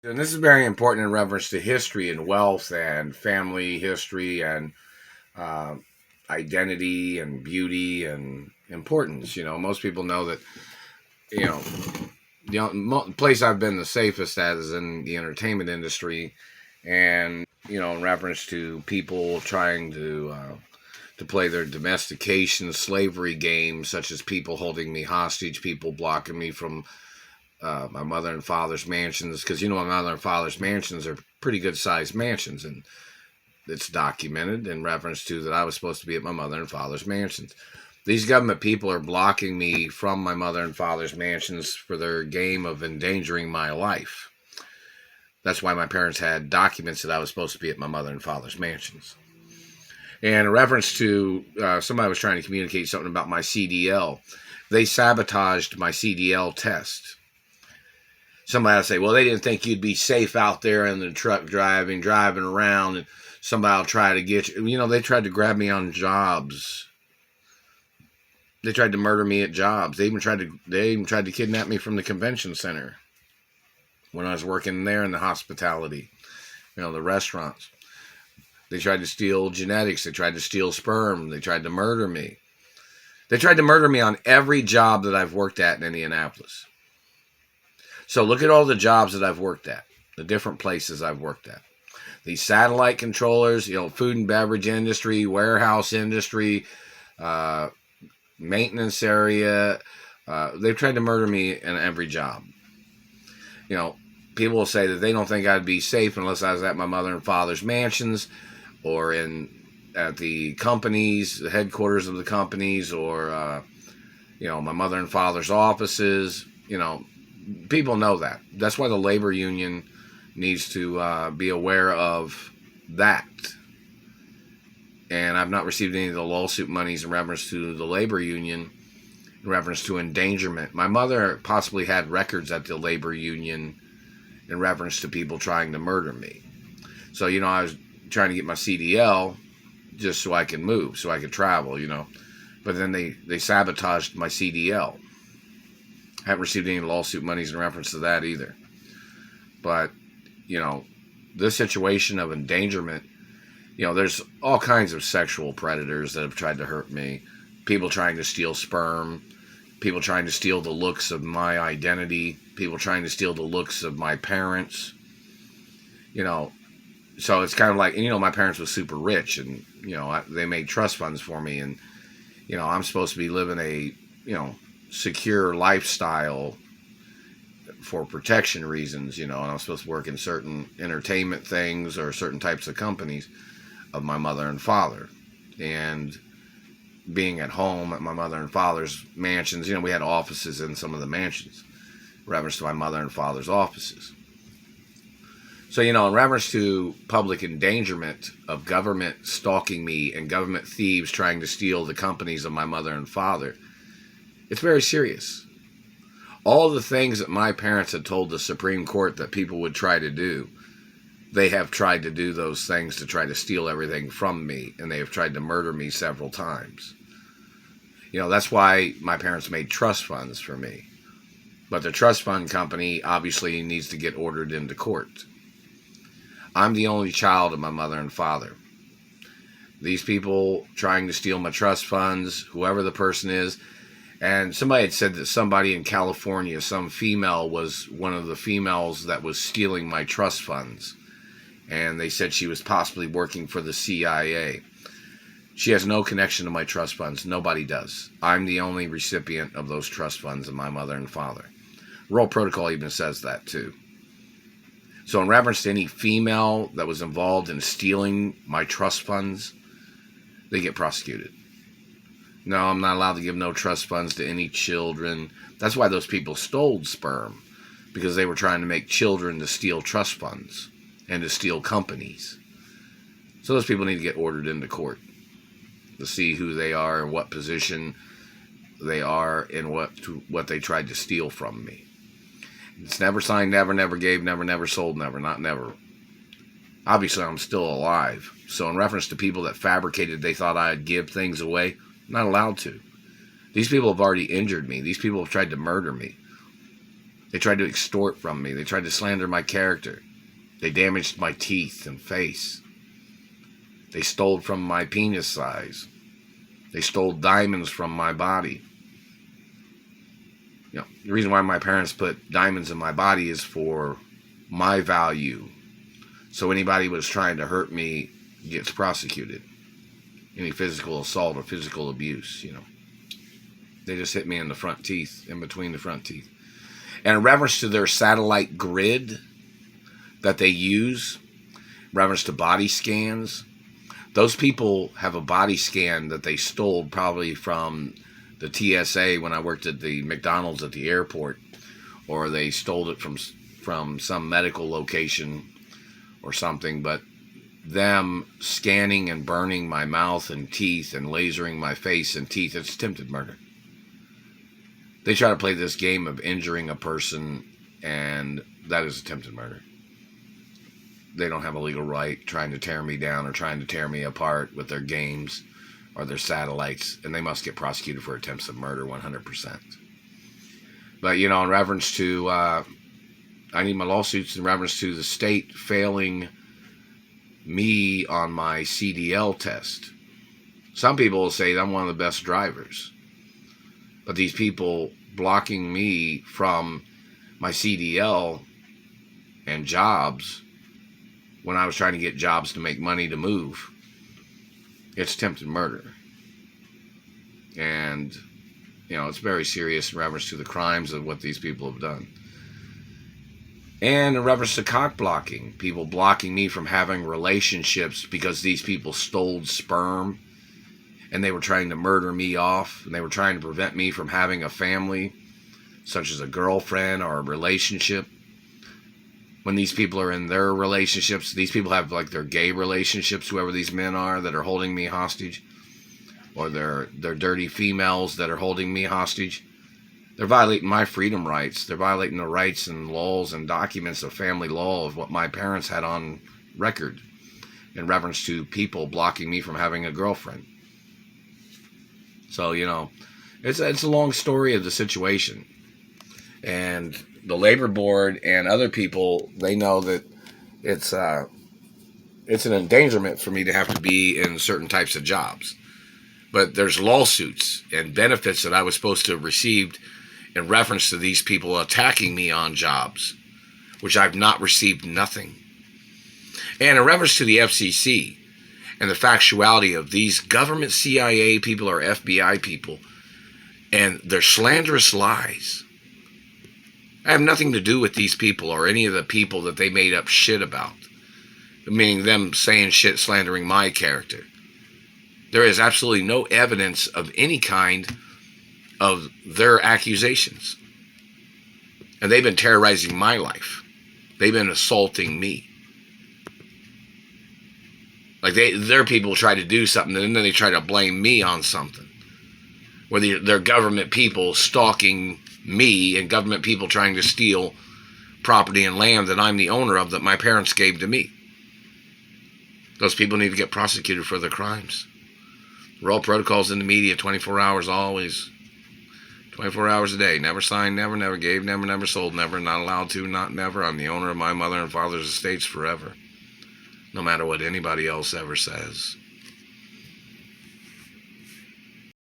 And this is very important in reference to history and wealth and family history and uh, identity and beauty and importance. Most people know that, you know, the place I've been the safest at is in the entertainment industry. And, in reference to people trying to play their domestication slavery game, such as people holding me hostage, people blocking me from my mother and father's mansions, because my mother and father's mansions are pretty good sized mansions, and it's documented in reference to that I was supposed to be at my mother and father's mansions. These government people are blocking me from my mother and father's mansions for their game of endangering my life. That's why my parents had documents that I was supposed to be at my mother and father's mansions. And in reference to somebody was trying to communicate something about my CDL, they sabotaged my CDL test. Somebody will say, well, they didn't think you'd be safe out there in the truck driving around, and somebody will try to get you. They tried to grab me on jobs. They tried to murder me at jobs. They even tried to kidnap me from the convention center when I was working there in the hospitality, the restaurants. They tried to steal genetics. They tried to steal sperm. They tried to murder me. They tried to murder me on every job that I've worked at in Indianapolis. So look at all the jobs that I've worked at, the different places I've worked at. These satellite controllers, food and beverage industry, warehouse industry, maintenance area. They've tried to murder me in every job. People will say that they don't think I'd be safe unless I was at my mother and father's mansions or at the companies, the headquarters of the companies, or, my mother and father's offices. People know that. That's why the labor union needs to be aware of that. And I've not received any of the lawsuit monies in reference to the labor union, in reference to endangerment. My mother possibly had records at the labor union in reference to people trying to murder me. So, I was trying to get my CDL just so I can move, so I could travel, But then they sabotaged my CDL. I haven't received any lawsuit monies in reference to that either. But, this situation of endangerment, there's all kinds of sexual predators that have tried to hurt me. People trying to steal sperm. People trying to steal the looks of my identity. People trying to steal the looks of my parents. So it's kind of like, my parents were super rich, and, they made trust funds for me. And, I'm supposed to be living a, secure lifestyle for protection reasons, and I'm supposed to work in certain entertainment things or certain types of companies of my mother and father. And being at home at my mother and father's mansions, we had offices in some of the mansions, in reference to my mother and father's offices. So, in reference to public endangerment of government stalking me and government thieves trying to steal the companies of my mother and father, it's very serious. All the things that my parents had told the Supreme Court that people would try to do, they have tried to do those things to try to steal everything from me, and they have tried to murder me several times. That's why my parents made trust funds for me. But the trust fund company obviously needs to get ordered into court. I'm the only child of my mother and father. These people trying to steal my trust funds, whoever the person is, and somebody had said that somebody in California, some female, was one of the females that was stealing my trust funds. And they said she was possibly working for the CIA. She has no connection to my trust funds. Nobody does. I'm the only recipient of those trust funds of my mother and father. Royal Protocol even says that too. So in reference to any female that was involved in stealing my trust funds, they get prosecuted. No, I'm not allowed to give no trust funds to any children. That's why those people stole sperm, because they were trying to make children to steal trust funds and to steal companies. So those people need to get ordered into court to see who they are and what position they are and what they tried to steal from me. It's never signed, never, never gave, never, never sold, never, not never. Obviously, I'm still alive. So in reference to people that fabricated they thought I'd give things away, I'm not allowed to. These people have already injured me. These people have tried to murder me. They tried to extort from me. They tried to slander my character. They damaged my teeth and face. They stole from my penis size. They stole diamonds from my body. You know, the reason why my parents put diamonds in my body is for my value. So anybody who was trying to hurt me gets prosecuted. Any physical assault or physical abuse, you know. They just hit me in the front teeth, in between the front teeth. And in reference to their satellite grid that they use, in reference to body scans, those people have a body scan that they stole probably from the TSA when I worked at the McDonald's at the airport, or they stole it from some medical location or something. But them scanning and burning my mouth and teeth and lasering my face and teeth, it's attempted murder. They try to play this game of injuring a person, and that is attempted murder. They don't have a legal right trying to tear me down or trying to tear me apart with their games or their satellites, and they must get prosecuted for attempts of murder 100%. But, you know, in reference to, I need my lawsuits in reference to the state failing me on my CDL test. Some people will say I'm one of the best drivers, but these people blocking me from my CDL and jobs when I was trying to get jobs to make money to move, it's attempted murder. And, you know, it's very serious in reference to the crimes of what these people have done. And in reference to cock blocking, people blocking me from having relationships because these people stole sperm and they were trying to murder me off, and they were trying to prevent me from having a family, such as a girlfriend or a relationship. When these people are in their relationships, these people have like their gay relationships, whoever these men are that are holding me hostage, or they're dirty females that are holding me hostage. They're violating my freedom rights. They're violating the rights and laws and documents of family law of what my parents had on record in reference to people blocking me from having a girlfriend. So, you know, it's a long story of the situation. And the labor board and other people, they know that it's an endangerment for me to have to be in certain types of jobs. But there's lawsuits and benefits that I was supposed to have received in reference to these people attacking me on jobs, which I've not received nothing. And in reference to the FCC and the factuality of these government CIA people or FBI people and their slanderous lies, I have nothing to do with these people or any of the people that they made up shit about, meaning them saying shit, slandering my character. There is absolutely no evidence of any kind of their accusations. And they've been terrorizing my life. They've been assaulting me. Like their people try to do something and then they try to blame me on something. Whether they're government people stalking me and government people trying to steal property and land that I'm the owner of that my parents gave to me. Those people need to get prosecuted for their crimes. Roll protocols in the media 24 hours always. 24 hours a day. Never signed, never gave, never sold, never, not allowed to, not never. I'm the owner of my mother and father's estates forever. No matter what anybody else ever says.